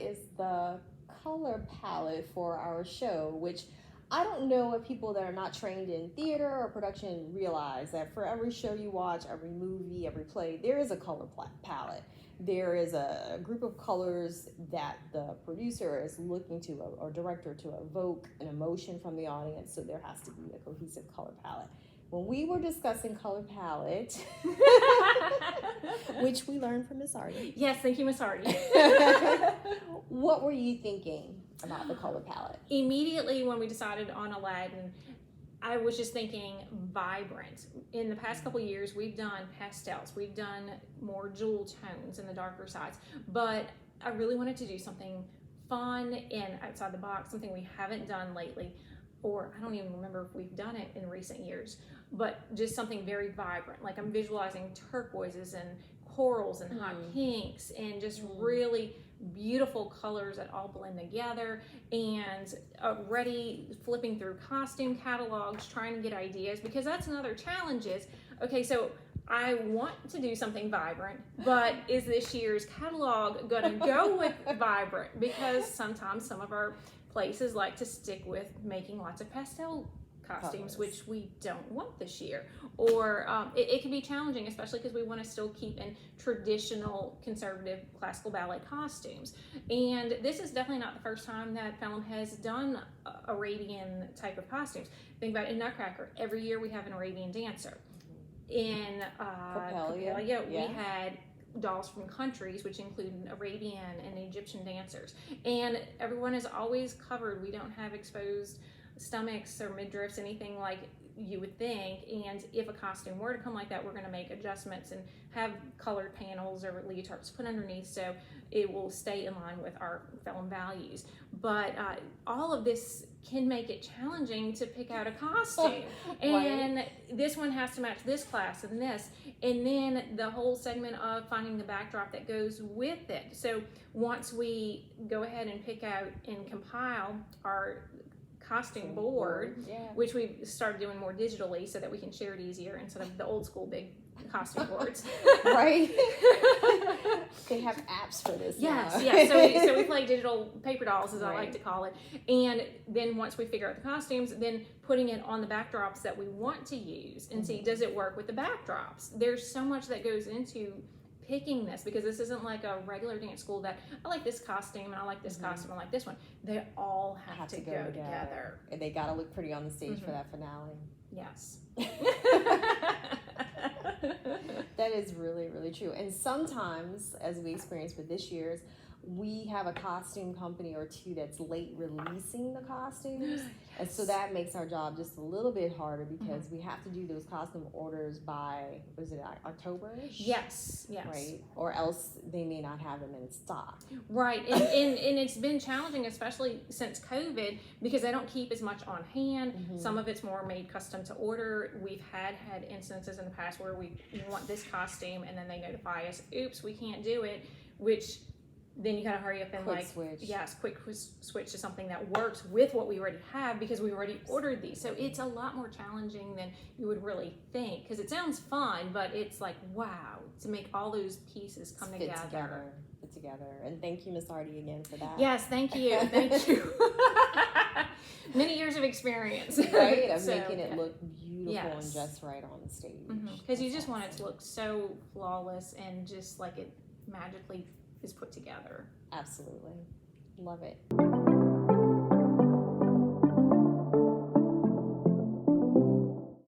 is the color palette for our show, which I don't know if people that are not trained in theater or production realize that for every show you watch, every movie, every play, there is a color palette. There is a group of colors that the producer is looking to, or director, to evoke an emotion from the audience, so there has to be a cohesive color palette. When we were discussing color palette, which we learned from Miss Artie. Yes, thank you, Miss Artie. What were you thinking about the color palette? Immediately when we decided on Aladdin, I was just thinking vibrant. In the past couple years, we've done pastels. We've done more jewel tones in the darker sides. But I really wanted to do something fun and outside the box, something we haven't done lately, or I don't even remember if we've done it in recent years, but just something very vibrant. Like I'm visualizing turquoises and corals and hot pinks and just really beautiful colors that all blend together, and already flipping through costume catalogs, trying to get ideas, because that's another challenge is, okay, so I want to do something vibrant, but is this year's catalog going to go with vibrant? Because sometimes some of our places like to stick with making lots of pastel costumes, which we don't want this year. Or it can be challenging, especially because we want to still keep in traditional conservative classical ballet costumes. And this is definitely not the first time that Pelham has done Arabian type of costumes. Think about it, in Nutcracker, every year we have an Arabian dancer. In Coppelia, we had dolls from countries, which include Arabian and Egyptian dancers. And everyone is always covered. We don't have exposed stomachs or midriffs, anything like you would think. And if a costume were to come like that, we're going to make adjustments and have colored panels or leotards put underneath so it will stay in line with our Pelham values. But all of this can make it challenging to pick out a costume. And this one has to match this class and this. And then the whole segment of finding the backdrop that goes with it. So once we go ahead and pick out and compile our costume board, which we've started doing more digitally so that we can share it easier instead of the old school big costume boards. Right. They have apps for this now. Yes. So we play digital paper dolls, as I like to call it. And then once we figure out the costumes, then putting it on the backdrops that we want to use and see, does it work with the backdrops? There's so much that goes into picking this, because this isn't like a regular dance school that I like this costume and I like this costume, I like this one. They all have to go together. And they gotta look pretty on the stage for that finale. Yes. That is really, really true. And sometimes, as we experienced with this year's, we have a costume company or two that's late releasing the costumes. And so that makes our job just a little bit harder, because we have to do those costume orders by, was it October-ish? Yes. Right? Or else they may not have them in stock. Right. And it's been challenging, especially since COVID, because they don't keep as much on hand. Some of it's more made custom to order. We've had instances in the past where we want this costume and then they notify us, oops, we can't do it, which then you gotta hurry up and quick switch to something that works with what we already have, because we already ordered these. So it's a lot more challenging than you would really think, because it sounds fun, but it's like, wow, to make all those pieces come together. Fit together. And thank you, Miss Artie, again for that. Yes, thank you. Thank you. Many years of experience. Right, of making it look beautiful and just right on the stage. Because you just want it to look so flawless and just like it magically is put together. Absolutely. Love it.